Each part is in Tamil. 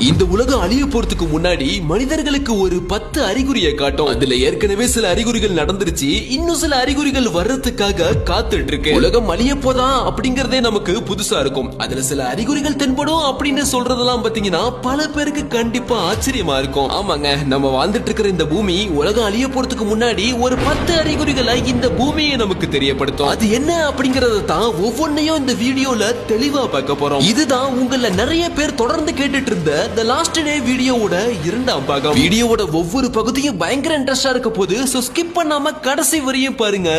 இந்த உலகம் அழிய போறதுக்கு முன்னாடி மனிதர்களுக்கு ஒரு 10 அறிகுறியை காட்டும். அதுல ஏற்கனவே சில அறிகுறிகள் நடந்துருச்சு, இன்னும் சில அறிகுறிகள் வர்றதுக்காக காத்துட்டு இருக்கு. உலகம் அழிய போதா அப்படிங்கறதே நமக்கு புதுசா இருக்கும். அதுல சில அறிகுறிகள் தென்படும் அப்படின்னு சொல்றதெல்லாம் பாத்தீங்கன்னா பல பேருக்கு கண்டிப்பா ஆச்சரியமா இருக்கும். ஆமாங்க, நம்ம வாழ்ந்துட்டு இருக்கிற இந்த பூமி உலகம் அழிய போறதுக்கு முன்னாடி ஒரு 10 அறிகுறிகளை இந்த பூமியை நமக்கு தெரியப்படுத்தும். அது என்ன அப்படிங்கறத தான் ஒவ்வொன்னையும் இந்த வீடியோல தெளிவா பார்க்க போறோம். இதுதான் உங்கள நிறைய பேர் தொடர்ந்து கேட்டுட்டு இருந்த The Last Day வீடியோவோட இரண்டாம் பாகம். வீடியோவோட ஒவ்வொரு பகுதியும் பயங்கர இன்ட்ரெஸ்டா இருக்க போது, சோ ஸ்கிப் பண்ணாம கடைசி வரையும் பாருங்க.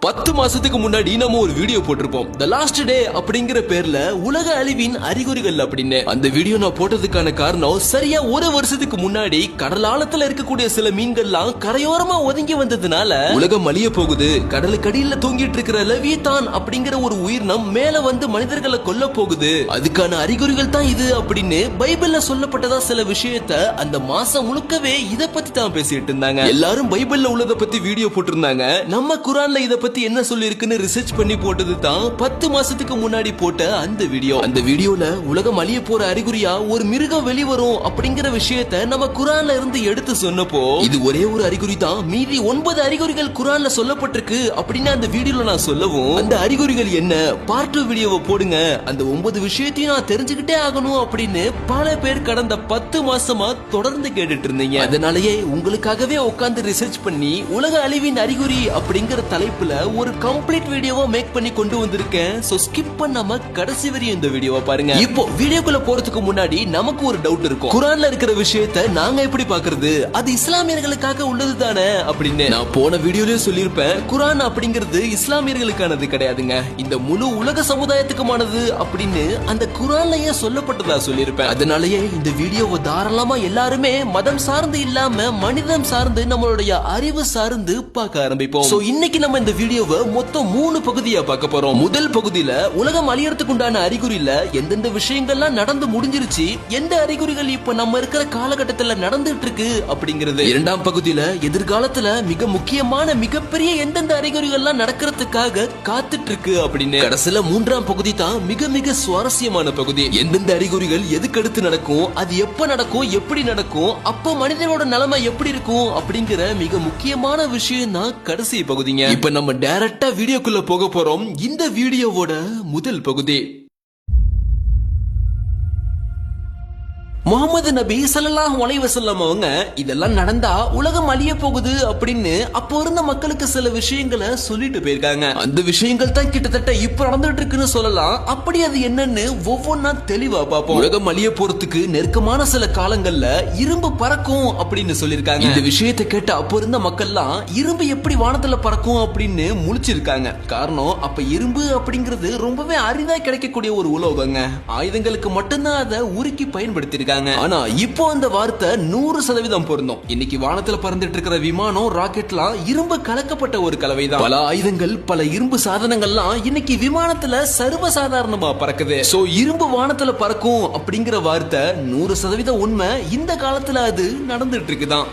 10 மாசத்துக்கு முன்னாடி நம்ம ஒரு வீடியோ போட்டிருப்போம், The Last Day அப்படிங்கிற பேர்ல உலக அழிவின் அறிகுறிகள் அப்படின்னு. அந்த வீடியோ நான் போட்டதுக்கான காரணம், சரியா ஒரு வருஷத்துக்கு முன்னாடி கடல் ஆழத்துல இருக்கக்கூடிய சில மீன்கள்லாம் கரையோரமா ஒதுங்கி வந்ததுனால உலகம் அழிய போகுது, கடலுக்கு அடியில தூங்கிட்டு இருக்கிற லெவியதான் அப்படிங்கிற ஒரு உயிரினம் மேல வந்து மனிதர்களை கொல்ல போகுது, அதுக்கான அறிகுறிகள் தான் இது அப்படின்னு பைபிள்ல சொல்லப்பட்டதா சில விஷயத்த அந்த மாசம் முழுக்கவே இத பத்தி தான் பேசிட்டு இருந்தாங்க. எல்லாரும் பைபிள்ல உள்ளத பத்தி வீடியோ போட்டிருந்தாங்க. நம்ம குரான்ல இத பத்தி என்ன சொல்லி இருக்குன்னு ரிசர்ச் பண்ணி போட்டது தான் 10 மாசத்துக்கு முன்னாடி போட்ட அந்த வீடியோ. அந்த வீடியோல உலகம் அழிய போற அறிகுறியா ஒரு மிருகம் வெளிவரும் அப்படிங்கிற விஷயத்த நம்ம குரான்ல இருந்து எடுத்து சொன்னப்போ, இது ஒரே ஒரு அறிகுறி தான், மீதி 9 அறிகுறிகள் குரான்ல சொல்லப்பட்டிருக்கு அப்படின்னு அந்த வீடியோல நான் சொல்லவும், அந்த அறிகுறிகள் என்ன, பார்ட் 2 வீடியோவை போடுங்க, அந்த 9 விஷயத்தையும் நான் தெரிஞ்சுக்கிட்டே ஆகணும் அப்படின்னு பல பேர் கடந்த 10 மாசமா தொடர்ந்து கேட்டுட்டு இருந்தீங்க. அதனாலயே உங்களுக்காகவே உட்கார்ந்து ரிசர்ச் பண்ணி உலக அழிவின் அறிகுறி அப்படிங்கிற தலைப்புல ஒரு கம்ப்ளீட் வீடியோவா மேக் பண்ணி கொண்டு வந்திருக்கேன். சோ ஸ்கிப் பண்ணாம கடைசி வரையும் இந்த வீடியோவை பாருங்க. இப்போ வீடியோக்குள்ள போறதுக்கு முன்னாடி நமக்கு ஒரு டவுட் இருக்கும், குரான்ல இருக்கிற விஷயத்தை நாங்க எப்படி பாக்குறது, அது இஸ்லாமியர்களுக்காக உள்ளது தானே அப்படின்னு. நான் போன வீடியோலயே சொல்லியிருப்பேன், குரான் அப்படிங்கிறது இஸ்லாமியர்களுக்கானது கிடையாதுங்க, இந்த முழு உலக சமுதாயத்துக்குமானது அப்படின்னு அந்த குரான்லயே சொல்லப்பட்டதா சொல்லியிருப்பேன். அதனாலயே இந்த வீடியோவை தாராளமா எல்லாருமே மதம் சார்ந்து இல்லாம மனிதம் சார்ந்து நம்மளுடைய அறிவு சார்ந்து பார்க்க ஆரம்பிப்போம். சோ இன்னைக்கு நம்ம இந்த வீடியோவை மொத்தம் 3 பகுதியா பார்க்க போறோம். முதல் பகுதியில உலகம் அழியறதுக்கு உண்டான அறிகுறியில எந்தெந்த விஷயங்கள்லாம் நடந்து முடிஞ்சிருச்சு, எந்த அறிகுறிகள் இப்ப நம்ம இருக்கிற காலகட்டத்துல நடந்துட்டு இருக்கு அப்படிங்கிறது. இரண்டாம் பகுதியில எதிர்காலத்துல மிக முக்கியமான மிகப்பெரிய எந்தெந்த அறிகுறிகள்லாம் நடக்கிறதுக்காக காத்துட்டு இருக்கு அப்படின்னு. கடைசியில மூன்றாம் பகுதி தான் மிக மிக சுவாரஸ்யமான பகுதி. எந்தெந்த அறிகுறிகள் எதுக்கு அடுத்து நடக்கும், அது எப்ப நடக்கும், எப்படி நடக்கும், அப்ப மனிதனோட நிலைமை எப்படி இருக்கும் அப்படிங்கிற மிக முக்கியமான விஷயம் தான் கடைசி பகுதிங்க. இப்ப நம்ம டைரக்டா வீடியோக்குள்ள போக போறோம். இந்த வீடியோவோட முதல் பகுதி, முகமது நபி ஸல்லல்லாஹு அலைஹி வஸல்லம் அவங்க இதெல்லாம் நடந்தா உலகம் அழிய போகுது அப்படின்னு அப்போ இருந்த மக்களுக்கு சில விஷயங்களை சொல்லிட்டு போயிருக்காங்க. அந்த விஷயங்கள் தான் கிட்டத்தட்ட இப்ப நடந்துட்டு இருக்குன்னு சொல்லலாம். அப்படி அது என்னன்னு ஒவ்வொன்னா தெளிவா பார்ப்போம். உலகம் அழிய போறதுக்கு நெருக்கமான சில காலங்கள்ல இரும்பு பறக்கும் அப்படின்னு சொல்லிருக்காங்க. இந்த விஷயத்தை கேட்ட அப்போ இருந்த மக்கள்லாம் இரும்பு எப்படி வானத்துல பறக்கும் அப்படின்னு முழிச்சிருக்காங்க. காரணம், அப்ப இரும்பு அப்படிங்கிறது ரொம்பவே அரிதா கிடைக்கக்கூடிய ஒரு உலோகங்க, ஆயுதங்களுக்கு மட்டும்தான் அதை உருக்கி பயன்படுத்திருக்காங்க. ஆனா இப்போ அந்த வார்த்தை 100% பொருந்தும். இன்னைக்கு வானத்துல பறந்துட்டு இருக்கிற விமானம், ராக்கெட்லாம் இரும்பு கலக்கப்பட்ட ஒரு கலவைதான். பல ஆயுதங்கள், பல இரும்பு சாதனங்கள்லாம் இன்னைக்கு விமானத்துல சர்வசாதாரணமா பறக்குது. சோ இரும்பு வானத்துல பறக்கும் அப்படிங்கிற வார்த்தை 100% உண்மை. இந்த காலத்துல அது நடந்துட்டு இருக்குதான்.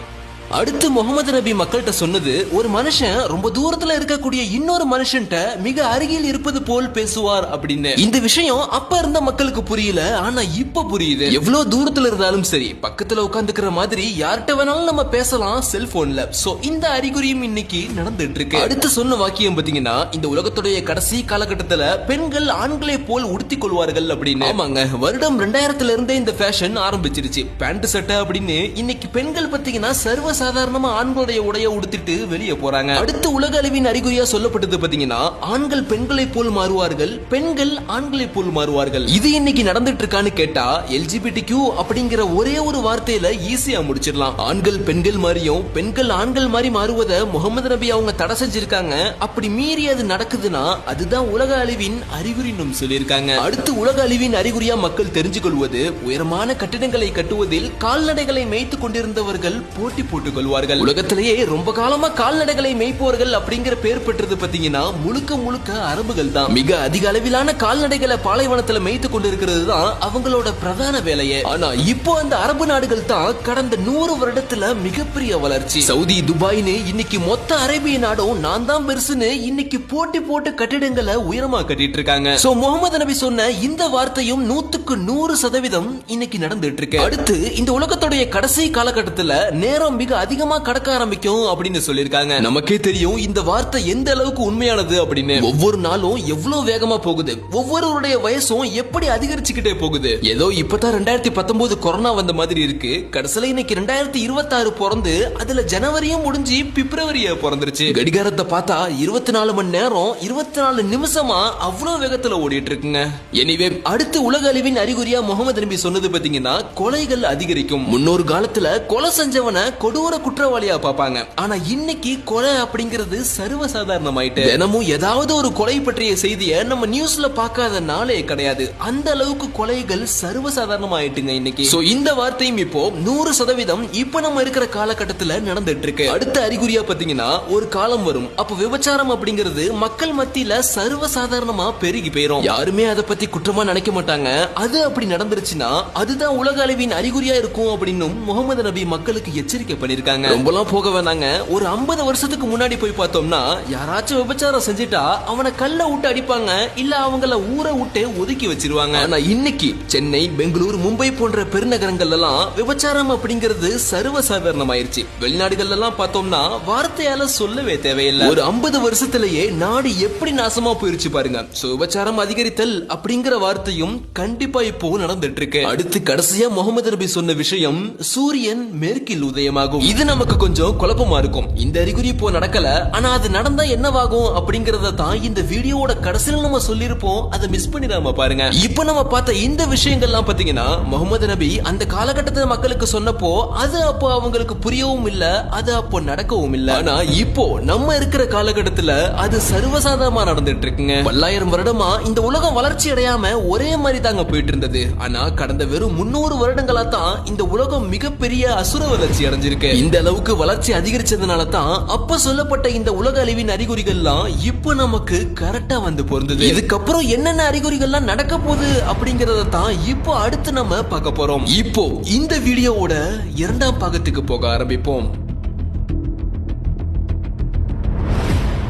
அடுத்து முகமது நபி மக்கள்கிட்ட சொன்னது, ஒரு மனுஷன் ரொம்ப தூரத்துல இருக்கக்கூடிய இன்னொரு மனுஷன்ட்ட மிக அருகில் இருப்பது போல் பேசுவார் அப்படின்னு. இந்த விஷயம் அப்ப இருந்த மக்களுக்கு புரியல, ஆனா இப்ப புரியுது. எவ்வளவு தூரத்துல இருந்தாலும் சரி, பக்கத்துல உட்கார்ந்துக்கிற மாதிரி யார்கிட்ட வேணாலும் நம்ம பேசலாம் செல்போன்ல. சோ இந்த அறிகுறியும் இன்னைக்கு நடந்துட்டு இருக்கு. அடுத்து சொன்ன வாக்கியம் பாத்தீங்கன்னா, இந்த உலகத்துடைய கடைசி காலகட்டத்துல பெண்கள் ஆண்களை போல் உடுத்திக் கொள்வார்கள் அப்படின்னு. ஆமாங்க, வருடம் 2000 இருந்தே இந்த ஃபேஷன் ஆரம்பிச்சிருச்சு. பேண்ட் சட்டை அப்படின்னு இன்னைக்கு பெண்கள் பாத்தீங்கன்னா சர்வ சாதாரணமா ஆண்களுடைய உடைய உடுத்திட்டு வெளியே போறாங்க. அடுத்து உலக அழிவின் அறிகுறியா சொல்லப்பட்டது பாத்தீங்கன்னா, ஆண்கள் பெண்களை போல் மாறுவார்கள், பெண்கள் ஆண்களை போல் மாறுவார்கள். இது இன்னைக்கு நடந்துட்டு இருக்கான்னு கேட்டா LGBTQ அப்படிங்கிற ஒரே ஒரு வார்த்தையில ஈஸியா முடிச்சிடலாம். ஆண்கள் பெண்கள் மாதிரியும் பெண்கள் ஆண்கள் மாதிரி மாறுவதை முகமது நபி அவங்க தடை செஞ்சிருக்காங்க. அப்படி மீறி அது நடக்குதுன்னா அதுதான் உலக அழிவின் அறிகுறின்னு சொல்லியிருக்காங்க. அடுத்து உலக அழிவின் அறிகுறியா மக்கள் தெரிஞ்சு கொள்வது, உயரமான கட்டிடங்களை கட்டுவதில் கால்நடைகளை மேய்த்து கொண்டிருந்தவர்கள் போட்டி போட்டு பெற்றுக் கொள்வார்கள். உலகத்திலேயே ரொம்ப காலமா கால்நடைகளை மேய்ப்பவர்கள் அப்படிங்கிற பேர் பெற்றது பாத்தீங்கன்னா முழுக்க முழுக்க அரபுகள் தான். மிக அதிக அளவிலான கால்நடைகளை பாலைவனத்துல மேய்த்து கொண்டிருக்கிறது தான் அவங்களோட பிரதான வேலையே. ஆனா இப்போ அந்த அரபு நாடுகள் தான் கடந்த 100 வருடத்துல மிகப்பெரிய வளர்ச்சி. சவுதி, துபாய்னு இன்னைக்கு மொத்த அரேபிய நாடும் நான் தான் பெருசுன்னு இன்னைக்கு போட்டி போட்டு கட்டிடங்களை உயரமா கட்டிட்டு இருக்காங்க. சோ முகமது நபி சொன்ன இந்த வார்த்தையும் 100% இன்னைக்கு நடந்துட்டு இருக்கு. அடுத்து இந்த உலகத்துடைய கடைசி காலகட்டத்துல நேரம் மிக அதிகமா கடக்க ஆரம்பிக்கும் அப்படின்னு சொல்லிருக்காங்க. நமக்கே தெரியும் இந்த வார்த்தை எந்த அளவுக்கு உண்மையானது அப்படின்னு. ஒவ்வொரு நாளும் எவ்வளவு வேகமா போகுது, ஒவ்வொருவருடைய வயசும் எப்படி அதிகரிச்சுக்கிட்டே போகுது. ஏதோ இப்பதான் 2019 கொரோனா வந்த மாதிரி இருக்கு. கடைசியில இன்னைக்கு 2026 பிறந்து அதுல ஜனவரியும் முடிஞ்சு பிப்ரவரியா பிறந்துருச்சு. கடிகாரத்தை பார்த்தா 24 மணி நேரம் 24 நிமிஷமா அவ்வளவு வேகத்துல ஓடிட்டு இருக்குங்க. எனிவே அடுத்து உலக அழிவின் அறிகுறியா முகமது நபி சொன்னது பாத்தீங்கன்னா கொலைகள் அதிகரிக்கும். முன்னொரு காலத்துல கொலை செஞ்சவனை கொடூர குற்றவாளியா பார்ப்பாங்க. ஆனா இன்னைக்கு கொலை அப்படிங்கிறது சர்வசாதாரணமாயிட்டு. தினமும் ஏதாவது ஒரு கொலை பற்றிய செய்தியை நம்ம நியூஸ்ல பார்க்காத நாளே கிடையாது. அந்த அளவுக்கு கொலைகள் சர்வசாதாரணமாயிட்டுங்க இன்னைக்கு. சோ இந்த வார்த்தையும் இப்போ 100% இப்ப நம்ம இருக்கிற காலகட்டத்துல நடந்துட்டு இருக்கு. அடுத்த அறிகுறியா பாத்தீங்கன்னா ஒரு காலம் வரும் அப்ப விபச்சாரம் அப்படிங்கிறது மக்கள் மத்தியில சர்வசாதாரணமா பெருகி போயிரும். யாருமே அதை பத்தி குற்றமா நினைக்க மாட்டாங்க. அது அப்படி நடந்துருச்சுன்னா அதுதான் உலக அழிவின் அறிகுறியா இருக்கும் அப்படின்னு முகமது நபி மக்களுக்கு எச்சரிக்கை பண்ணிருக்காங்க. ரொம்பலாம் போக வேணாங்க. ஒரு 50 வருஷத்துக்கு முன்னாடி போய் பார்த்தோம்னா யாராச்சும் விபச்சாரம் செஞ்சுட்டா அவனை கல்ல விட்டு அடிப்பாங்க, இல்ல அவங்கள ஊரை விட்டு ஒதுக்கி வச்சிருவாங்க. ஆனா இன்னைக்கு சென்னை, பெங்களூர், மும்பை போன்ற பெருநகரங்கள் எல்லாம் விபச்சாரம் அப்படிங்கிறது சர்வசாதாரணமாயிருச்சு. வெளிநாடுகள் எல்லாம் பார்த்தோம்னா வார்த்தையால சொல்லவே தேவையில்லை. ஒரு 50 வருஷத்திலேயே நாடு எப்படி நாசமா போயிருச்சு பாருங்க. விபச்சாரம் அதிகரித்தல் அப்படிங்கிற வார்த்தையும் கண்டிப்பா இப்போ நடந்துட்டு இருக்கு. அடுத்து கடைசியா முகமது நபி சொன்ன விஷயம் சூரியன் மேற்கில் உதயமாகும். இது நமக்கு கொஞ்சம் குழப்பமா இருக்கும். இந்த அறிகுறி இப்போ நடக்கல, ஆனா அது நடந்தா என்னவாகும் அப்படிங்கறத தான் இந்த வீடியோவோட கடைசியில நம்ம சொல்லிருப்போம். அதை மிஸ் பண்ணிடாம பாருங்க. இப்போ நம்ம பார்த்த இந்த விஷயங்கள்லாம் பாத்தீங்கன்னா முகமது நபி அந்த காலகட்டத்தில் மக்களுக்கு சொன்னப்போ அது அப்போ அவங்களுக்கு புரியவும் இல்ல, அது அப்போ நடக்கவும் இல்ல. ஆனா இப்போ நம்ம இருக்கிற காலகட்டத்துல அது சர்வசாதாரணமா நடந்துட்டு இருக்குங்க. பல்லாயிரம் வருடமா இந்த உலகம் வளர்ச்சி அடையாம ஒரே மாதிரி தாங்க போயிட்டு இருந்தது. ஆனா கடந்த வெறும் 300 வருடங்களா தான் இந்த உலகம் மிகப்பெரிய அசுர வளர்ச்சி அடைஞ்சிருக்கு. இந்த அளவுக்கு வளர்ச்சி அதிகரிச்சதுனால தான் அப்ப சொல்லப்பட்ட இந்த உலக அழிவின் அறிகுறிகள்லாம் இப்போ நமக்கு கரெக்டா வந்து பொருந்தது. இதுக்கப்புறம் என்னென்ன அறிகுறிகள்லாம் நடக்க போகுது அப்படிங்கறத தான் இப்போ அடுத்து நம்ம பார்க்க போறோம். இப்போ இந்த வீடியோவோட 2ஆம் பாகத்துக்கு போக ஆரம்பிப்போம்.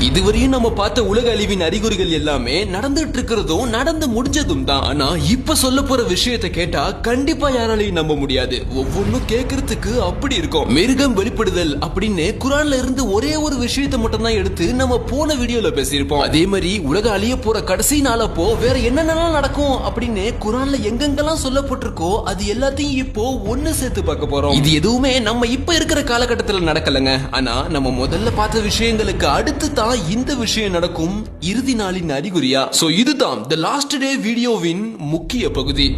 இதுவரையும் நம்ம பார்த்த உலக அழிவின் அறிகுறிகள் எல்லாமே நடந்துட்டு இருக்கிறதும் நடந்து முடிஞ்சதும் தான். ஆனா இப்ப சொல்ல போற விஷயத்தை கேட்டா கண்டிப்பா யாராலையும் நம்ப முடியாது. ஒவ்வொன்னும் கேட்கறதுக்கு அப்படி இருக்கும். மிருகம் வெளிப்படுதல் அப்படின்னு குரான்ல இருந்து ஒரே ஒரு விஷயத்தை மட்டும் தான் எடுத்து நம்ம போன வீடியோல பேசியிருப்போம். அதே மாதிரி உலக அழிய போற கடைசி நாளப்போ வேற என்னென்னலாம் நடக்கும் அப்படின்னு குரான்ல எங்கெங்கெல்லாம் சொல்லப்பட்டிருக்கோ அது எல்லாத்தையும் இப்போ ஒண்ணு சேர்த்து பார்க்க போறோம். இது எதுவுமே நம்ம இப்ப இருக்கிற காலகட்டத்தில் நடக்கலங்க. ஆனா நம்ம முதல்ல பார்த்த விஷயங்களுக்கு அடுத்து தான் இந்த விஷயம் நடக்கும் இறுதி நாளின் அறிகுறியா. சோ இதுதான் தி லாஸ்ட் டே வீடியோவின் முக்கிய பகுதி.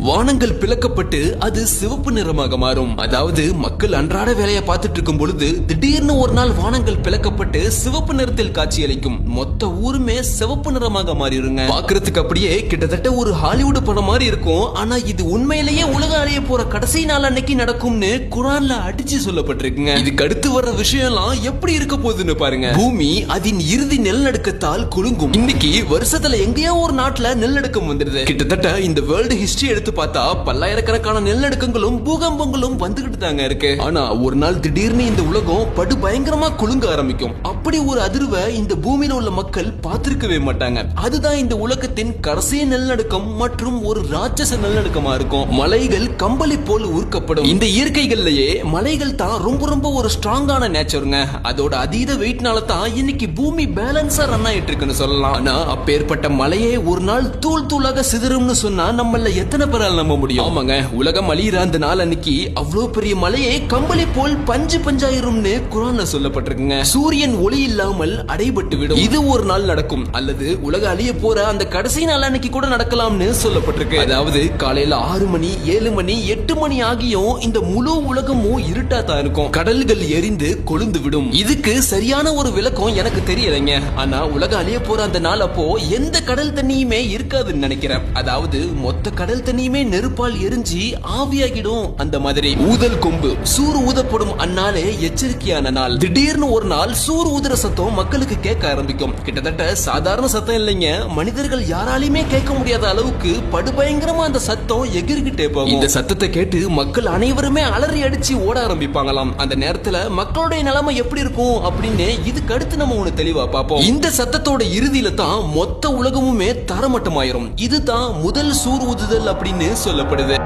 வானங்கள் பிளக்கப்பட்டு அது சிவப்பு நிறமாக மாறும். அதாவது மக்கள் அன்றாட வேலையை பார்த்துட்டு இருக்கும் பொழுது திடீர்னு ஒரு நாள் வானங்கள் பிளக்கப்பட்டு சிவப்பு நிறத்தில் காட்சியளிக்கும். மொத்த ஊருமே சிவப்பு நிறமாக மாறிடுங்க. பாக்குறதுக்கு அப்படியே கிட்டத்தட்ட ஒரு ஹாலிவுட் படம் மாதிரி இருக்கும். ஆனா இது உண்மையிலேயே உலக அழிய போற கடைசி நாள் அன்னைக்கு நடக்கும்னு குரான்ல அடிச்சு சொல்லப்பட்டிருக்குங்க. இதுக்கு அடுத்து வர்ற விஷயம்லாம் எப்படி இருக்க போகுதுன்னு பாருங்க. பூமி அதன் இறுதி நிலநடுக்கத்தால் குலுங்கும். இன்னைக்கு வருஷத்துல எங்கேயோ ஒரு நாட்டுல நிலநடுக்கம் வந்துடுது. கிட்டத்தட்ட இந்த வேர்ல்டு ஹிஸ்டரி எடுத்து பார்த்தா பல்லாயிரக்கணக்கான நிலநடுக்கங்களும் பூகம்பங்களும் வந்துகிட்டு தாங்க இருக்கு. ஆனா ஒரு நாள் திடீர்னு இந்த உலகம் படு பயங்கரமா குலுங்க ஆரம்பிக்கும். அப்படி ஒரு அதிர்வை இந்த பூமியில உள்ள மக்கள் பார்த்திருக்கவே மாட்டாங்க. அதுதான் இந்த உலகத்தின் கடைசி நிலநடுக்கம் மற்றும் ஒரு ராட்சச நிலநடுக்கமா இருக்கும். மலைகள் கம்பளி போல் ஊர்க்கப்படும். இந்த இயற்கைகள்லயே மலைகள் தான் ரொம்ப ரொம்ப ஒரு ஸ்ட்ராங்கான நேச்சருங்க. அதோட அதீத வெயிட்னால தான் இன்னைக்கு பூமி பேலன்ஸா ரன் ஆயிட்டு இருக்குன்னு சொல்லலாம். ஆனா அப்பேற்பட்ட மலையே ஒரு நாள் தூள் தூளாக சிதறும்னு சொன்னா நம்மள எத்தனை பேர் நம்ப முடியும்? ஆமாங்க, உலகம் அழியிற அந்த நாள் அன்னைக்கு அவ்வளவு பெரிய மலையை கம்பளி போல் பஞ்சு பஞ்சாயிரும்னு குரான்ல சொல்லப்பட்டிருக்குங்க. சூரியன் ஒளி இல்லாமல் அடைபட்டு விடும். இது ஒரு நாள் நடக்கும். அல்லது உலக அழிய போற அந்த கடைசி நாள் அன்னைக்கு கூட நடக்கலாம்னு சொல்லப்பட்டிருக்கு. அதாவது காலையில 6 மணி 7 மணி 8 மணி ஆகியும் இந்த முழு உலகமும் இருட்டா தான் இருக்கும். கடல்கள் எரிந்து கொழுந்து விடும். இதுக்கு சரியான ஒரு விளக்கம் எனக்கு தெரியலைங்க. ஆனா உலக அழிய போற அந்த நாள் அப்போ எந்த கடல் தண்ணியுமே இருக்காதுன்னு நினைக்கிறேன். அதாவது மொத்த கடல் தண்ணியுமே எல்லாத்தையுமே நெருப்பால் எரிஞ்சு ஆவியாகிடும். அந்த மாதிரி ஊதல் கொம்பு சூறு ஊதப்படும் அந்நாளே எச்சரிக்கையான நாள். திடீர்னு ஒரு நாள் சூறு ஊதுற சத்தம் மக்களுக்கு கேட்க ஆரம்பிக்கும். கிட்டத்தட்ட சாதாரண சத்தம் இல்லைங்க, மனிதர்கள் யாராலையுமே கேட்க முடியாத அளவுக்கு படுபயங்கரமா அந்த சத்தம் எகிரிக்கிட்டே போகும். இந்த சத்தத்தை கேட்டு மக்கள் அனைவருமே அலறி அடிச்சு ஓட ஆரம்பிப்பாங்களாம். அந்த நேரத்துல மக்களுடைய நிலைமை எப்படி இருக்கும் அப்படின்னு இதுக்கு அடுத்து நம்ம ஒண்ணு தெளிவா பார்ப்போம். இந்த சத்தத்தோட இறுதியில தான் மொத்த உலகமுமே தரமட்டமாயிரும். இதுதான் முதல் சூறு ஊதுதல் அப்படின்னு சொல்லப்படுது.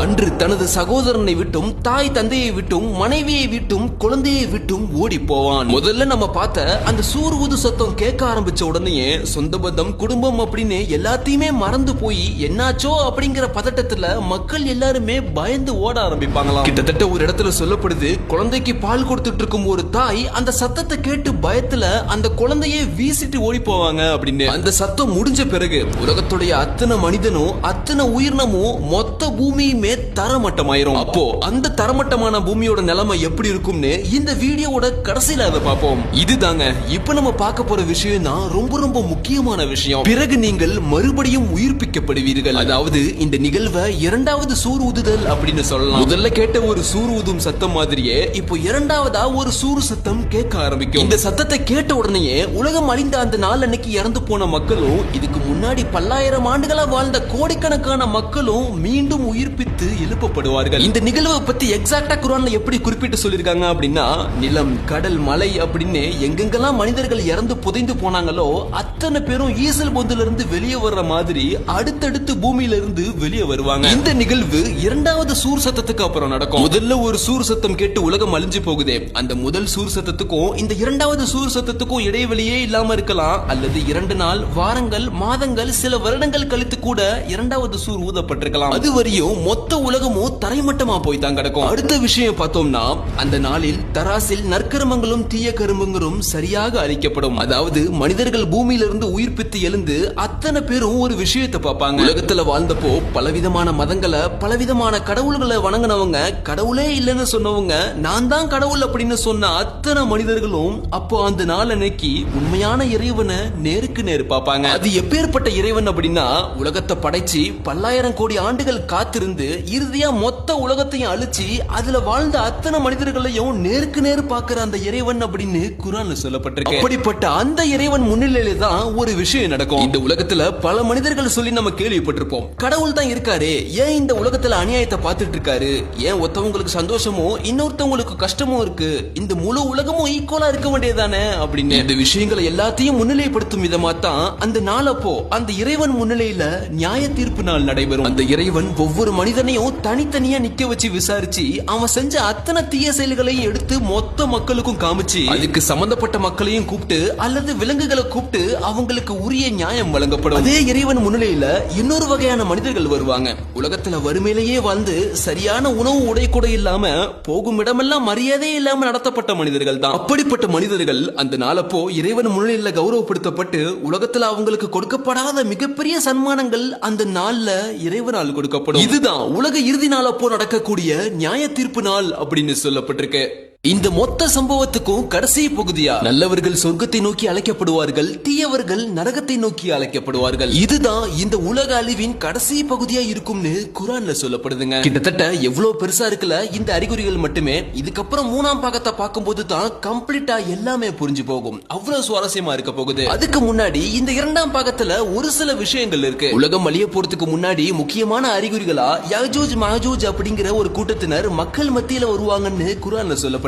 அன்று தனது சகோதரனை விட்டும் தாய் தந்தையை விட்டும் மனைவியை விட்டும் குழந்தையை விட்டும் ஓடி போவான். முதல்ல நம்ம பார்த்த அந்த சூறு ஊது சத்தம் கேட்க ஆரம்பிச்ச உடனே சொந்த பந்தம் குடும்பம் அப்படின்னு எல்லாத்தையுமே மறந்து போய் என்னாச்சோ அப்படிங்கிற பதட்டத்துல மக்கள் எல்லாருமே பயந்து ஓட ஆரம்பிப்பாங்களாம். கிட்டத்தட்ட ஒரு இடத்துல சொல்லப்படுது, குழந்தைக்கு பால் கொடுத்துட்டு இருக்கும் ஒரு தாய் அந்த சத்தத்தை கேட்டு பயத்துல அந்த குழந்தையை வீசிட்டு ஓடி போவாங்க அப்படின்னு. அந்த சத்தம் முடிஞ்ச பிறகு உலகத்துடைய அத்தனை மனிதனும் அத்தனை உயிரினமும் மொத்த பூமியுமே தரமட்டமாயிரும். அப்போ அந்த தரமட்டமான பூமியோட நிலைமை எப்படி இருக்கும்னு இந்த வீடியோவோட கடைசியில அதை பார்ப்போம். இதுதாங்க இப்ப நம்ம பார்க்க போற விஷயம் தான் ரொம்ப ரொம்ப முக்கியமான விஷயம். பிறகு நீங்கள் மறுபடியும் உயிர்ப்பிக்கப்படுவீர்கள். அதாவது இந்த நிகழ்வை இரண்டாவது சூறு ஊதுதல் அப்படின்னு சொல்லலாம். முதல்ல கேட்ட ஒரு சூறு ஊதும் சத்தம் மாதிரியே இப்போ இரண்டாவதா ஒரு சூறு சத்தம் கேட்க ஆரம்பிக்கும். இந்த சத்தத்தை கேட்ட உடனே உலகம் அழிந்த அந்த நாள் அன்னைக்கு இறந்து போன மக்களும் இதுக்கு முன்னாடி பல்லாயிரம் ஆண்டுகளா வாழ்ந்த கோடிக்கணக்கான மக்களும் மீண்டும் உயிர்ப்பித்து எழுப்பப்படுவார்கள். இந்த நிகழ்வை பத்தி எக்ஸாக்ட்டா குர்ஆன்ல எப்படி குறிப்பிட்டு சொல்லிருக்காங்க அப்படின்னா, நிலம் கடல் மலை அப்படின்னு எங்கெங்கெல்லாம் மனிதர்கள் இறந்து புதைந்து போனாங்களோ அத்தனை பேரும் ஈசல் பொந்துல இருந்து வெளியே வர்ற மாதிரி அடுத்தடுத்து பூமியில இருந்து வெளியே வருவாங்க. இந்த நிகழ்வு இரண்டாவது சூர் சத்தத்துக்கு அப்புறம் நடக்கும். முதல்ல ஒரு சூர் சத்தம் கேட்டு உலகம் அழிஞ்சு போகுதே, அந்த முதல் சூர் சத்தத்துக்கும் இந்த இரண்டாவது சூர் சத்தத்துக்கும் இடைவெளியே இல்லாம இருக்கலாம், அல்லது 2 நாள் வாரங்கள் மாதங்கள் சில வருடங்கள் கழித்து கூட இரண்டாவது சூர் ஊதப்பட்டிருக்கலாம். அது வரையும் மொத்த உலகமும் தரைமட்டமா போய் தான் கிடக்கும். அடுத்த விஷயம் பார்த்தோம்னா, அந்த நாளில் தராசில் நற்கருமங்களும் தீய கருமங்களும் சரியாக அளிக்கப்படும். அதாவது மனிதர்கள் பூமியிலிருந்து உயிர்ப்பித்து எழுந்து அத்தனை பேரும் ஒரு விஷயத்தை பார்ப்பாங்க. உலகத்துல வாழ்ந்தப்போ பலவிதமான மதங்களை பலவிதமான கடவுள்களை வணங்கினவங்க, கடவுளே இல்லைன்னு சொன்னவங்க, நான் தான் கடவுள் அப்படின்னு சொன்ன அத்தனை மனிதர்களும் அப்போ அந்த நாள் அன்னைக்கு உண்மையான இறைவனை நேருக்கு நேரு பார்ப்பாங்க. அது எப்பேற்பட்ட இறைவன் அப்படின்னா, உலகத்தை படைச்சு பல்லாயிரம் கோடி ஆண்டுகள் காத்திருந்து இறுதியா மொத்த உலகத்தையும் அழிச்சு அதுல வாழ்ந்த அத்தனை மனிதர்களையும் நேருக்கு நேரு பார்க்கிற அந்த இறைவன் அப்படின்னு குர்ஆன்ல சொல்லப்பட்டிருக்கு. அப்படிப்பட்ட அந்த இறைவன் முன்னிலையில தான் ஒரு விஷயம் நடக்கும். இந்த உலகத்துல பல மனிதர்கள் சொல்லி நம்ம கேள்விப்பட்டிருப்போம், கடவுள் தான் இருக்காரு, ஏன் இந்த உலகத்துல அநியாயத்தை பார்த்துட்டு இருக்காரு, ஏன் ஒருத்தவங்களுக்கு சந்தோஷமும் இன்னொருத்தவங்களுக்கு கஷ்டமும் இருக்கு, இந்த முழு உலகமும் ஈக்குவலா இருக்க வேண்டியதானே அப்படின்னு. இந்த விஷயங்களை எல்லாத்தையும் முன்னிலைப்படுத்தும் விதமா தான் அந்த நாள் அப்போ அந்த இறைவன் முன்னிலையில நியாய தீர்ப்பு நாள் நடைபெறும். அந்த இறைவன் ஒவ்வொரு மனிதனையும் தனித்தனியா நிக்க வச்சு விசாரிச்சு அவன் செஞ்ச அத்தனை தீய செயல்களையும் எடுத்து மொத்த மக்களுக்கும் காமிச்சு அதுக்கு சம்பந்தப்பட்ட மக்களையும் கூப்பிட்டு அல்லது விலங்குகளை கூப்பிட்டு அவங்களுக்கு உரிய நியாயம் வழங்கப்படும். அதே இறைவன் முன்னிலையில இன்னொரு வகையான மனிதர்கள் வருவாங்க. உலகத்துல வறுமையிலேயே வாழ்ந்து சரியான உணவு உடை கூட இல்லாம போகும் இடமெல்லாம் மரியாதை இல்லாம நடத்தப்பட்ட மனிதர்கள் தான். அப்படிப்பட்ட மனிதர்கள் அந்த நாளப்போ இறைவன் முன்னிலையில கௌரவப்படுத்தப்பட்டு உலகத்துல அவங்களுக்கு கொடுக்கப்படாத மிகப்பெரிய சன்மானங்கள் அந்த நாள்ல இறைவனால் கொடுக்கப்படும். இதுதான் உலக இறுதி நாள் அப்போ நடக்கக்கூடிய நியாய தீர்ப்பு நாள் அப்படின்னு சொல்லப்பட்டிருக்கு. இந்த மொத்த சம்பவத்துக்கும் கடைசி பகுதியா நல்லவர்கள் சொர்க்கத்தை நோக்கி அழைக்கப்படுவார்கள், தீயவர்கள் நரகத்தை நோக்கி அழைக்கப்படுவார்கள். இதுதான் இந்த உலக அழிவின் கடைசி பகுதியா இருக்கும்னு குர்ஆன்ல சொல்லப்படுதுங்க. கிட்டத்தட்ட எவ்வளவு பெருசா இருக்குல்ல இந்த அறிகுறிகள் மட்டுமே. இதுக்கப்புறம் 3ஆம் பாகத்தை பார்க்கும்போது தான் கம்ப்ளீட்டா எல்லாமே புரிஞ்சு போகும். அவ்வளவு சுவாரஸ்யமா இருக்க போகுது. அதுக்கு முன்னாடி இந்த 2ஆம் பாகத்துல ஒரு சில விஷயங்கள் இருக்கு. உலகம் அழிய போறதுக்கு முன்னாடி முக்கியமான அறிகுறிகளா யஜூஜ் மஜூஜ் அப்படிங்கிற ஒரு கூட்டத்தினர் மக்கள் மத்தியில வருவாங்கன்னு குர்ஆன்ல சொல்லப்பட்டிருக்கு.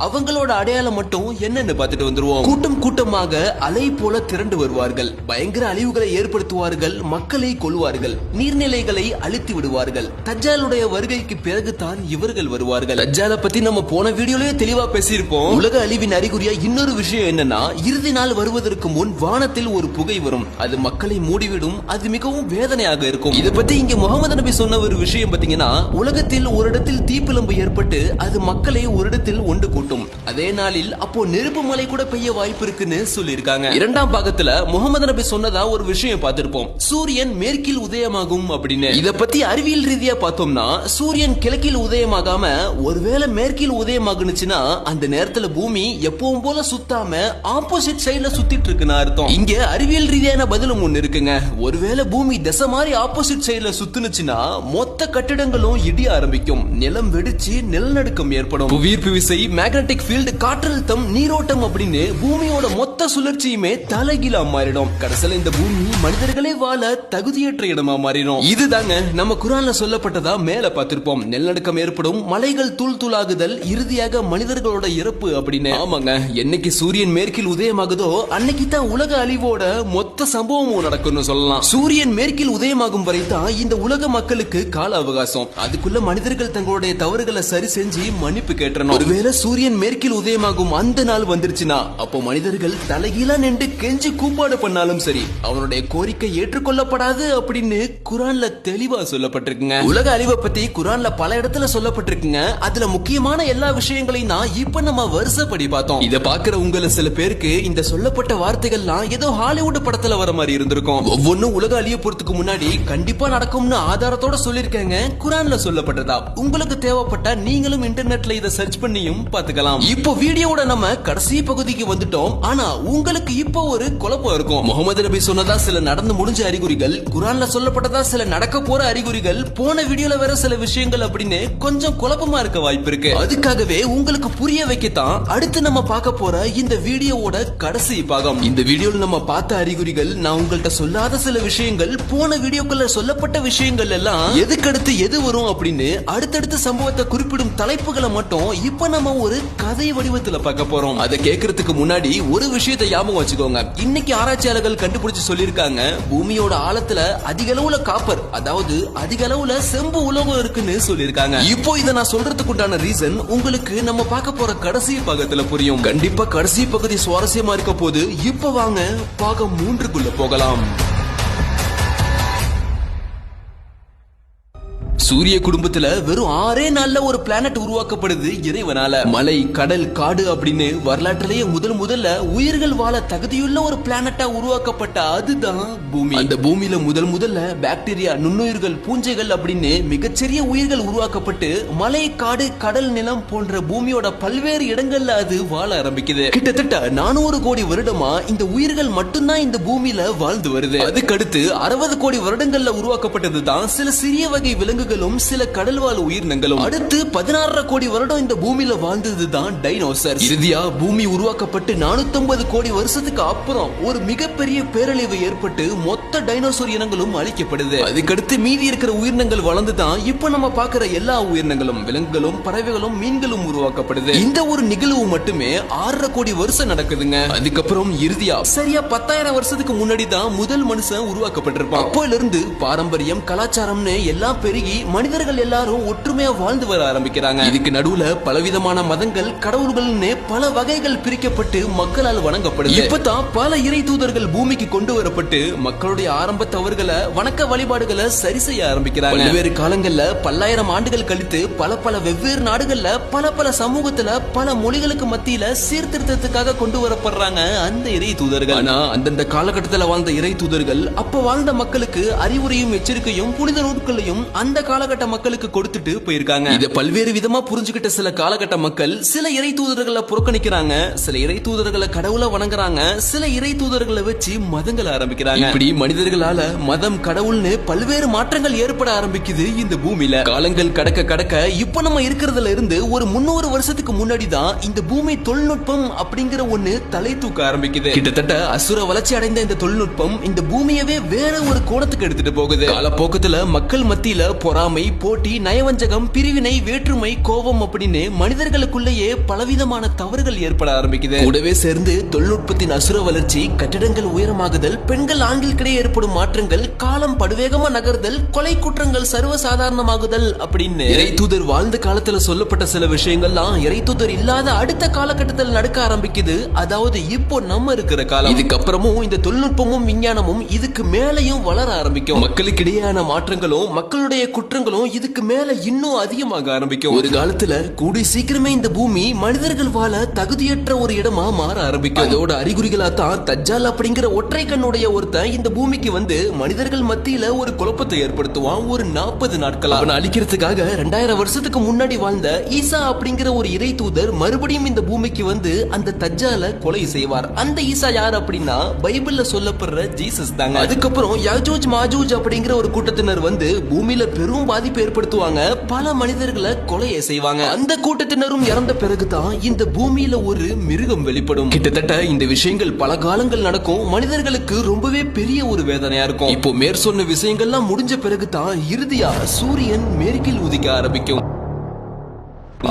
அவங்களோட அடையாளம் மட்டும் என்னன்னு பார்த்துட்டு வந்துருவோம். கூட்டம் கூட்டமாக அலை போல திரண்டு வருவார்கள், பயங்கர அழிவுகளை ஏற்படுத்துவார்கள், மக்களை கொல்வார்கள், நீர்நிலைகளை அழித்து விடுவார்கள். தஜ்ஜாலுடைய வருகைக்கு பிறகு தான் இவர்கள் வருவார்கள். தஜ்ஜாலை பத்தி நம்ம போன வீடியோலயே தெளிவா பேசியிருப்போம். உலக அழிவின் அறிகுறியா இன்னொரு விஷயம் என்னன்னா, இறுதி நாள் வருவதற்கு முன் வானத்தில் ஒரு புகை வரும், அது மக்களை மூடிவிடும், அது மிகவும் வேதனையாக இருக்கும். இதை பத்தி இங்க முகமது நபி சொன்ன ஒரு விஷயம் பாத்தீங்கன்னா, உலகத்தில் ஒரு இடத்தில் தீப்பிழம்பு ஏற்பட்டு அது மக்களை ஒரு நேரத்தில் ஒன்று கூட்டும். அதே நாளில் அப்போ நெருப்பு மழை கூட பெய்ய வாய்ப்பு இருக்குன்னு சொல்லியிருக்காங்க. இரண்டாம் பாகத்துல முகமது நபி சொன்னதா ஒரு விஷயம் பார்த்திருப்போம், சூரியன் மேற்கில் உதயமாகும் அப்படின்னு. இத பத்தி அறிவியல் ரீதியா பார்த்தோம்னா சூரியன் கிழக்கில் உதயமாகாம ஒருவேளை மேற்கில் உதயமாகுனுச்சுன்னா அந்த நேரத்துல பூமி எப்பவும் போல சுத்தாம ஆப்போசிட் சைடுல சுத்திட்டு இருக்குன்னு அர்த்தம். இங்க அறிவியல் ரீதியான பதிலும் ஒண்ணு இருக்குங்க. ஒருவேளை பூமி திசை மாதிரி ஆப்போசிட் சைடுல சுத்துனுச்சுன்னா மொத்த கட்டிடங்களும் இடிய ஆரம்பிக்கும், நிலம் வெடிச்சு நிலநடுக்கம் ஏற்படும். புவியீர்ப்பு விசை, மேக்னெட்டிக் ஃபீல்ட், காற்றழுத்தம், நீரோட்டம் அப்படின்னு பூமியோட மொத்த சுழற்சியுமே தலைகீழா மாறிடும். கடைசியில இந்த பூமி மனிதர்களே வாழ தகுதியற்ற இடமா மாறிடும். இதுதாங்க நம்ம குர்ஆன்ல சொல்லப்பட்டதா மேல பார்த்திருப்போம். நிலநடுக்கம் ஏற்படும், மலைகள் தூள் தூளாகுதல், இறுதியாக மனிதர்களோட இறப்பு அப்படின்னு. ஆமாங்க, என்னைக்கு சூரியன் மேற்கில் உதயமாகுதோ அன்னைக்கு தான் உலக அழிவோட மொத்த சம்பவமும் நடக்கும்னு சொல்லலாம். சூரியன் மேற்கில் உதயமாகும் வரை தான் இந்த உலக மக்களுக்கு கால அவகாசம். அதுக்குள்ள மனிதர்கள் தங்களுடைய தவறுகளை சரி செஞ்சு மன்னிப்பு கேட்டணும். ஒருவேளை சூரியன் மேற்கில் உதயமாகும் அந்த நாள் வந்துருச்சுன்னா அப்போ மனிதர்கள் தலைகீழா நின்று கெஞ்சி கூப்பாடு பண்ணாலும் சரி அவனுடைய கோரிக்கை ஏற்றுக்கொள்ளப்படாது அப்படின்னு குர்ஆன்ல தெளிவா சொல்லப்பட்டிருக்குங்க. உலக அழிவை பத்தி குர்ஆன்ல பல இடத்துல சொல்லப்பட்டிருக்குங்க. அதுல முக்கியமான எல்லா விஷயங்களையும் தான் இப்ப நம்ம வருஷப்படி பார்த்தோம். இத பாக்குற உங்களை சில பேருக்கு இந்த சொல்லப்பட்ட வார்த்தைகள்லாம் ஏதோ ஹாலிவுட் படத்துல வர மாதிரி இருந்திருக்கும். ஒவ்வொன்னும் உலக அழிய போறதுக்கு முன்னாடி கண்டிப்பா நடக்கும்னு ஆதாரத்தோட சொல்லிருக்காங்க. குர்ஆன்ல சொல்லப்பட்டதா. உங்களுக்கு தேவைப்பட்டா நீங்களும் இன்டர்நெட்ல இத சர்ச் பண்ணியும் பாத்துக்கலாம். இப்போ வீடியோவோட நம்ம கடைசி பகுதிக்கு வந்துட்டோம். ஆனா உங்களுக்கு இப்போ ஒரு குழப்பம் இருக்கும். முகமது நபி சொன்னதா சில நடந்து முடிஞ்ச அறிகுறிகள், குர்ஆன்ல சொல்லப்பட்டதா சில நடக்க போற அறிகுறிகள், போன வீடியோல வேற சில விஷயங்கள் அப்படின்னு கொஞ்சம் குழப்பமா இருக்க வாய்ப்பு இருக்கு. அதுக்காகவே உங்களுக்கு புரிய வைக்கத்தான் அடுத்து நம்ம பார்க்க போற இந்த வீடியோவோட கடைசி பாகம். இந்த வீடியோல நம்ம பார்த்த அறிகுறிகள், நான் உங்கள்கிட்ட சொல்லாத சில விஷயங்கள், போன வீடியோக்குள்ள சொல்லப்பட்ட விஷயங்கள் எல்லாம் எதுக்கடுத்து எது வரும் அப்படின்னு அடுத்தடுத்த சம்பவத்தை குறிப்பிடும் தலைப்புகளை மட்டும் இப்ப நம்ம ஒரு கதை வடிவத்துல பார்க்க போறோம். அதை கேட்கறதுக்கு முன்னாடி ஒரு விஷயத்தை ஞாபகம் வச்சுக்கோங்க. இன்னைக்கு ஆராய்ச்சியாளர்கள் கண்டுபிடிச்சு சொல்லிருக்காங்க, பூமியோட ஆழத்துல அதிக அளவுல காப்பர், அதாவது அதிக அளவுல செம்பு உலோகம் இருக்குன்னு சொல்லிருக்காங்க. இப்போ இதை நான் சொல்றதுக்கு உண்டான ரீசன் உங்களுக்கு நம்ம பார்க்க போற கடைசி பாகத்துல புரியும். கண்டிப்பா கடைசி பகுதி சுவாரஸ்யமா இருக்க போது. இப்ப வாங்க பாகம் 3க்குள்ள போகலாம். சூரிய குடும்பத்துல வெறும் 6 நாள்ல ஒரு பிளானட் உருவாக்கப்படுது இறைவனால. மலை, கடல், காடு அப்படின்னு வரலாற்றிலேயே முதல்ல உயிர்கள் வாழ தகுதியுள்ள ஒரு பிளானட்டா உருவாக்கப்பட்ட அதுதான் பூமி. அந்த பூமியில முதல்ல பாக்டீரியா, நுண்ணுயிர்கள், பூஞ்சைகள் அப்படின்னு மிகச்சிறிய உயிர்கள் உருவாக்கப்பட்டு மலை, காடு, கடல், நிலம் போன்ற பூமியோட பல்வேறு இடங்கள்ல அது வாழ ஆரம்பிக்குது. கிட்டத்தட்ட 400 கோடி வருடமா இந்த உயிர்கள் மட்டும்தான் இந்த பூமியில வாழ்ந்து வருது. அதுக்கடுத்து 60 கோடி வருடங்கள்ல உருவாக்கப்பட்டதுதான் சில சிறிய வகை விலங்குகள், சில கடல்வாழ் உயிரினங்களும். அடுத்து 16 கோடி வருடம் இந்த பூமியில வாழ்ந்ததுதான் டைனோசர். இறுதியா பூமி உருவாக்கப்பட்டு 450 கோடி வருஷத்துக்கு அப்புறம் ஒரு மிகப்பெரிய பேரழிவு ஏற்பட்டு மொத்த டைனோசர் இனங்களும் அழிக்கப்படுது. அதுக்கடுத்து மீதி இருக்கிற உயிரினங்கள் வளர்ந்துதான் இப்ப நம்ம பாக்குற எல்லா உயிரினங்களும், விலங்குகளும், பறவைகளும், மீன்களும் உருவாக்கப்படுது. இந்த ஒரு நிகழ்வு மட்டுமே 6 கோடி வருஷம் நடக்குதுங்க. அதுக்கப்புறம் இறுதியா சரியா 10,000 வருஷத்துக்கு முன்னாடி தான் முதல் மனுஷன் உருவாக்கப்பட்டிருப்பான். அப்போல இருந்து பாரம்பரியம், கலாச்சாரம்னு எல்லாம் பெருகி மனிதர்கள் எல்லாரும் ஒற்றுமையா வாழ்ந்து வர ஆரம்பிக்கிறாங்க. இதுக்கு நடுவுல பலவிதமான மதங்கள், கடவுள்கள்னு பல வகைகள் பிரிக்கப்பட்டு மக்களால் வணங்கப்படுது. இப்பதான் பல இறை தூதர்கள் பூமிக்கு கொண்டு வரப்பட்டு மக்களுடைய ஆரம்ப தவறுகளை, வணக்க வழிபாடுகளை சரி செய்ய ஆரம்பிக்கிறாங்க. பல்வேறு காலங்கள்ல பல்லாயிரம் ஆண்டுகள் கழித்து பல வெவ்வேறு நாடுகள்ல பல சமூகத்துல பல மொழிகளுக்கு மத்தியில சீர்திருத்தத்துக்காக கொண்டு வரப்படுறாங்க அந்த இறை தூதர்கள். ஆனா அந்தந்த காலகட்டத்தில் வாழ்ந்த இறை தூதர்கள் அப்ப வாழ்ந்த மக்களுக்கு அறிவுரையும் எச்சரிக்கையும் புனித நூல்களையும் அந்த காலகட்ட மக்களுக்கு கொடுத்துட்டு போயிருக்காங்க. இத பல்வேறு விதமா புரிஞ்சுக்கிட்ட சில காலகட்ட மக்கள் சில இறை தூதர்களை புறக்கணிக்கிறாங்க, சில இறை தூதர்களை கடவுளை வணங்குறாங்க, சில இறை தூதர்களை வச்சு மதங்களை ஆரம்பிக்கிறாங்க. இப்படி மனிதர்களால மதம், கடவுள்னு பல்வேறு மாற்றங்கள் ஏற்பட ஆரம்பிக்குது இந்த பூமியில. காலங்கள் கடக்க இப்ப நம்ம இருக்கிறதுல இருந்து ஒரு 300 வருஷத்துக்கு முன்னாடி தான் இந்த பூமி தொழில்நுட்பம் அப்படிங்கிற ஒண்ணு தலை தூக்க ஆரம்பிக்குது. கிட்டத்தட்ட அசுர வளர்ச்சி அடைந்த இந்த தொழில்நுட்பம் இந்த பூமியவே வேற ஒரு கோணத்துக்கு எடுத்துட்டு போகுது. காலப்போக்கத்துல மக்கள் மத்தியில பொறாமை, போட்டி, நயவஞ்சகம், பிரிவினை, வேற்றுமை, கோபம் அப்படின்னு மனிதர்களுக்குள்ளேயே பலவிதமான தவறுகள் ஏற்பட ஆரம்பிக்குது. கூடவே சேர்ந்து தொழில்நுட்பத்தின் அசுர வளர்ச்சி, கட்டிடங்கள் உயரமாகுதல், பெண்கள் ஆண்களுக்கிடையே ஏற்படும் மாற்றங்கள், காலம் படுவேகமா நகர்தல், கொலை குற்றங்கள் சர்வசாதாரணமாகுதல் அப்படின்னு இறை தூதர் வாழ்ந்த காலத்துல சொல்லப்பட்ட சில விஷயங்கள்லாம் இறை தூதர் இல்லாத அடுத்த காலகட்டத்தில் நடக்க ஆரம்பிக்குது. அதாவது இப்போ நம்ம இருக்கிற காலம். இதுக்கப்புறமும் இந்த தொழில்நுட்பமும் விஞ்ஞானமும் இதுக்கு மேலையும் வளர ஆரம்பிக்கும். மக்களுக்கிடையேயான மாற்றங்களும் மக்களுடைய குற்ற குற்றங்களும் இதுக்கு மேல இன்னும் அதிகமாக ஆரம்பிக்கும். ஒரு காலத்துல கூடி சீக்கிரமே இந்த பூமி மனிதர்கள் வாழ தகுதியற்ற ஒரு இடமா மாற ஆரம்பிக்கும். அதோட அறிகுறிகளா தான் தஜ்ஜால் அப்படிங்கிற ஒற்றை கண்ணுடைய ஒருத்தன் இந்த பூமிக்கு வந்து மனிதர்கள் மத்தியில ஒரு குழப்பத்தை ஏற்படுத்துவான். ஒரு 40 நாட்கள் அவனை அழிக்கிறதுக்காக 2000 வருஷத்துக்கு முன்னாடி வாழ்ந்த ஈசா அப்படிங்கிற ஒரு இறை தூதர் மறுபடியும் இந்த பூமிக்கு வந்து அந்த தஜ்ஜால கொலை செய்வார். அந்த ஈசா யார் அப்படின்னா பைபிள்ல சொல்லப்படுற ஜீசஸ் தாங்க. அதுக்கப்புறம் யாஜூஜ் மாஜூஜ் அப்படிங்கிற ஒரு கூட்டத்தினர் வந்து பூமியில பெரும் பாதிப்பு ஏற்படுத்துவாங்க. பல மனிதர்களை கொலையை செய்வாங்க. அந்த கூட்டத்தினரும் இறந்த பிறகுதான் இந்த பூமியில ஒரு மிருகம் வெளிப்படும். கிட்டத்தட்ட இந்த விஷயங்கள் பல காலங்கள் நடக்கும். மனிதர்களுக்கு ரொம்பவே பெரிய ஒரு வேதனையா இருக்கும். இப்போ மேற்சொன்ன விஷயங்கள்லாம் முடிஞ்ச பிறகுதான் இறுதியா சூரியன் மேற்கில் உதிக்க ஆரம்பிக்கும்.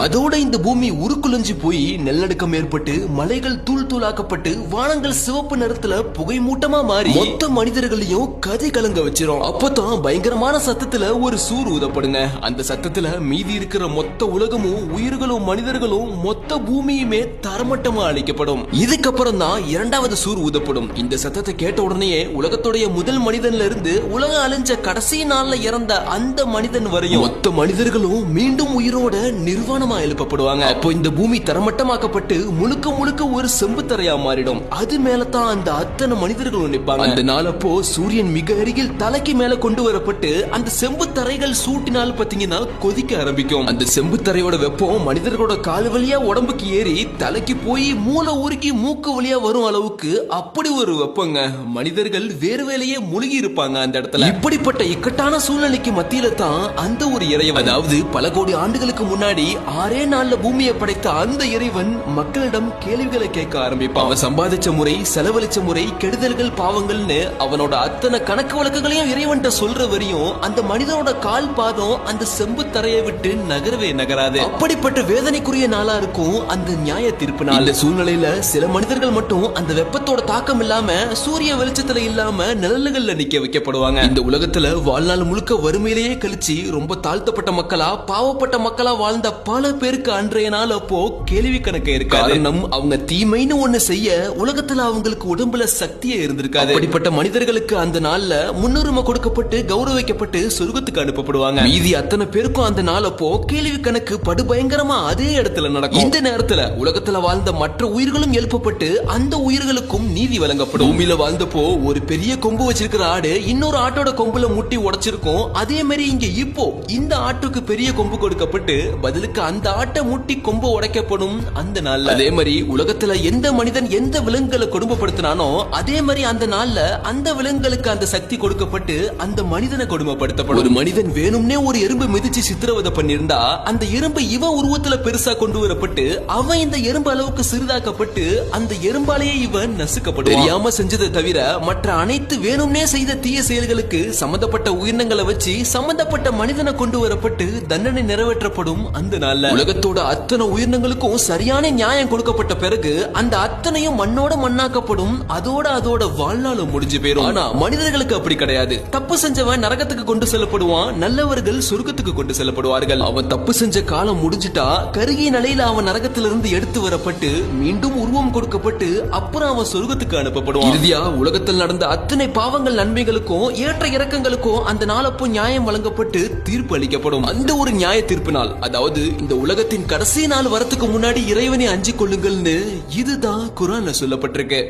அதோட இந்த பூமி உருக்குலைஞ்சு போய் நிலநடுக்கம் ஏற்பட்டு மலைகள் தூள் தூளாக்கப்பட்டு வானங்கள் சிவப்பு நிறத்துல புகை மூட்டமா மாறி மொத்த மனிதர்களையும் கதை கலங்க வச்சிரும். அப்பதான் பயங்கரமான சத்தத்துல ஒரு சூர் ஊதப்படுங்க. அந்த சத்தத்துல மீதி இருக்கிற மொத்த உலகமும் உயிர்களும் மனிதர்களும் மொத்த பூமியுமே தரமட்டமா அழிக்கப்படும். இதுக்கப்புறம் தான் இரண்டாவது சூர் ஊதப்படும். இந்த சத்தத்தை கேட்ட உடனே உலகத்துடைய முதல் மனிதன்ல இருந்து உலகம் அழிஞ்ச கடைசி நாள்ல இறந்த அந்த மனிதன் வரையும் மொத்த மனிதர்களும் மீண்டும் உயிரோட நிர்வாணமா எழுப்பப்படுவாங்க. அப்போ இந்த பூமி தரமட்டமாக்கப்பட்டு முழுக்க முழுக்க ஒரு செம்பு தரையா மாறிடும். அது மேலதான் அந்த அத்தனை மனிதர்களும் நிற்பாங்க. அந்த நாள் அப்போ சூரியன் மிக அருகில் தலைக்கு மேல கொண்டு வரப்பட்டு அந்த செம்பு தரைகள் சூட்டினால் பாத்தீங்கன்னா கொதிக்க ஆரம்பிக்கும். அந்த செம்பு தரையோட வெப்பம் மனிதர்களோட கால் வழியா உடம்புக்கு ஏறி தலைக்கு போய் மூளை உருக்கி மூக்கு வழியா வரும் அளவுக்கு அப்படி ஒரு வெப்பங்க. மனிதர்கள் வேறு வேலையே முழுகி இருப்பாங்க அந்த இடத்துல. இப்படிப்பட்ட இக்கட்டான சூழ்நிலைக்கு மத்தியில தான் அந்த ஒரு இறைவன், அதாவது பல கோடி ஆண்டுகளுக்கு முன்னாடி 6 நாள்ல பூமியை படைத்த அந்த இறைவன் மக்களிடம் கேள்விகளை கேட்க ஆரம்பிப்பான். அவன் சம்பாதிச்ச முறை, செலவழிச்ச முறை, கெடுதல்கள், பாவங்கள்னு அவனோட அத்தனை கணக்கு வழக்குகளையும் இறைவன் சொல்ற வரையும் அந்த மனிதனோட கால் பாதம் அந்த செம்பு தரையை விட்டு நகரவே நகராது. அப்படிப்பட்ட வேதனைக்குரிய நாளா இருக்கும் அந்த நியாய தீர்ப்பு நாள். இந்த சூழ்நிலையில சில மனிதர்கள் மட்டும் அந்த வெப்பத்தோட தாக்கம் இல்லாம சூரிய வெளிச்சத்துல இல்லாம நிழல்கள்ல நிக்க வைக்கப்படுவாங்க. இந்த உலகத்துல வாழ்நாள் முழுக்க வறுமையிலேயே கழிச்சு ரொம்ப தாழ்த்தப்பட்ட மக்களா, பாவப்பட்ட மக்களா வாழ்ந்த பல பேருக்கு அன்றைய நாள் அப்போ கேள்வி கணக்கு இருக்காது. காரணம் அவங்க தீமைன்னு ஒண்ணு செய்ய உலகத்துல அவங்களுக்கு உடம்புல சக்தியே இருந்திருக்காது. அப்படிப்பட்ட மனிதர்களுக்கு அந்த நாள்ல முன்னுரிமை கொடுக்கப்பட்டு கௌரவிக்கப்பட்டு சொர்க்கத்துக்கு அனுப்பப்படுவாங்க. மீதி அத்தனை பேருக்கும் அந்த நாள் அப்போ கேள்வி கணக்கு படுபயங்கரமா அதே இடத்துல நடக்கும். இந்த நேரத்துல உலகத்துல வாழ்ந்த மற்ற உயிர்களும் எழுப்பப்பட்டு அந்த உயிர்களுக்கும் நீதி வழங்கப்படும். பூமியில வாழ்ந்தப்போ ஒரு பெரிய கொம்பு வச்சிருக்கிற ஆடு இன்னொரு ஆட்டோட கொம்புல முட்டி உடைச்சிருக்கும். அதே மாதிரி இங்க இப்போ இந்த ஆட்டுக்கு பெரிய கொம்பு கொடுக்கப்பட்டு பதிலுக்கு அந்த ஆட்டை முட்டி கொம்பு உடைக்கப்படும் அந்த நாள்ல. அதே மாதிரி உலகத்துல எந்த மனிதன் எந்த விலங்குகளை கொடுமைப்படுத்தினானோ அதே மாதிரி அந்த நாள்ல அந்த விலங்குகளுக்கு அந்த சக்தி கொடுக்கப்பட்டு அந்த மனிதனை கொடுமைப்படுத்தப்படும். ஒரு மனிதன் வேணும்னே ஒரு எறும்பு மிதிச்சு சித்திரவதை பண்ணிருந்தா அந்த எறும்பு இவன் உருவத்துல பெருசா கொண்டு வரப்பட்டு அவன் இந்த எறும்பு அளவுக்கு சிறிதாக்கப்பட்டு அந்த எறும்பாலேயே இவன் நசுக்கப்படும். தெரியாம செஞ்சதை தவிர மற்ற அனைத்து வேணும்னே செய்த தீய செயல்களுக்கு சம்பந்தப்பட்ட உயிரினங்களை வச்சு சம்பந்தப்பட்ட மனிதனை கொண்டு வரப்பட்டு தண்டனை நிறைவேற்றப்படும் அந்த நாள்ல. உலகத்தோட அத்தனை உயிரினங்களுக்கும் சரியான நியாயம் கொடுக்கப்பட்ட பிறகு அந்த அத்தனையும் மண்ணோட மண்ணாக்கப்படும். அதோட வாழ்நாளும் முடிஞ்சு போயிடும். ஆனா மனிதர்களுக்கு அப்படி கிடையாது. தப்பு செஞ்சவன் நரகத்துக்கு கொண்டு செல்லப்படுவான், நல்லவர்கள் சொர்க்கத்துக்கு கொண்டு செல்லப்படுவார்கள். அவன் தப்பு செஞ்ச காலம் முடிஞ்சிட்டா கருகிய நிலையில அவன் நரகத்திலிருந்து எடுத்து வரப்பட்டு மீண்டும் உருவம் கொடுக்கப்பட்டு அப்புறம் அவன் சொர்க்கத்துக்கு அனுப்பப்படுவான். இறுதியா உலகத்தில் நடந்த அத்தனை பாவங்கள் நன்மைகளுக்கும் ஏற்ற இறக்கங்களுக்கும் அந்த நாளப்போ நியாயம் வழங்கப்பட்டு தீர்ப்பு அளிக்கப்படும். அந்த ஒரு நியாய தீர்ப்பு நாள், அதாவது இந்த உலகத்தின் கடைசி நாள் வரத்துக்கு முன்னாடி இறைவனை அஞ்சிக் கொள்ளுங்கள்னு இதுதான் குர்ஆன்ல சொல்லப்பட்டிருக்கு.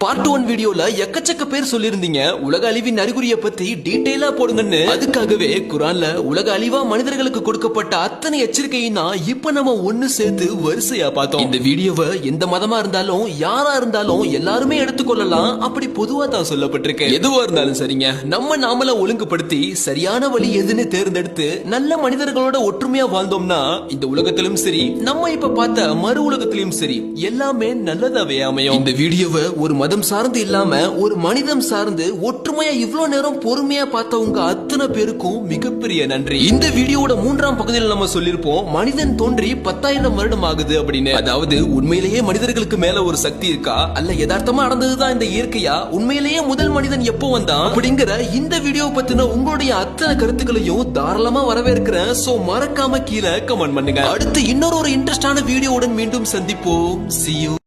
பார்ட் 1 வீடியோல எக்கச்சக்க பேர் சொல்லிருந்தீங்க உலக அழிவின் அறிகுறியை பத்தி டீடைலா போடுங்கன்னு. அதுக்காகவே குர்ஆன்ல உலக அழிவா மனிதர்களுக்கு கொடுக்கப்பட்ட அத்தனை எச்சரிக்கையும் இப்ப நம்ம ஒண்ணு சேர்த்து வரிசையா பார்த்தோம். இந்த வீடியோவை எந்த மதமா இருந்தாலும் யாரா இருந்தாலும் எல்லாருமே எடுத்துக்கொள்ளலாம். அப்படி பொதுவா தான் சொல்லப்பட்டிருக்கு. எதுவா இருந்தாலும் சரிங்க, நம்ம நாமள ஒழுங்குபடுத்தி சரியான வழி எதுன்னு தேர்ந்தெடுத்து நல்ல மனிதர்களோட ஒற்றுமையா வாழ்ந்தோம்னா இந்த உலகத்திலும் சரி நம்ம இப்ப பார்த்த மறு உலகத்திலும் சரி எல்லாமே நல்லதாவே அமையும். இந்த வீடியோவை ஒரு மதம் சார்ந்து இல்லாம ஒரு மனிதம் சார்ந்து ஒற்றுமையா இவ்வளவு நேரம் பொறுமையா பார்த்தவங்க அத்தனை பேருக்கும் மிகப்பெரிய நன்றி. இந்த வீடியோட 3ஆம் பகுதியில் நம்ம சொல்லிருப்போம் மனிதன் தோன்றி 10,000 வருடம் ஆகுது அப்படின்னு. அதாவது உண்மையிலேயே மனிதர்களுக்கு மேல ஒரு சக்தி இருக்கா அல்ல யதார்த்தமா நடந்ததுதான் இந்த இயற்கையா, உண்மையிலேயே முதல் மனிதன் எப்போ வந்தான் அப்படிங்கிற இந்த வீடியோ பத்தின உங்களுடைய அத்தனை கருத்துக்களையும் தாராளமா வரவேற்கிறேன். சோ மறக்காம கீழே கமெண்ட் பண்ணுங்க. அடுத்து இன்னொரு இன்ட்ரெஸ்டான வீடியோவுடன் மீண்டும் சந்திப்போம். See you.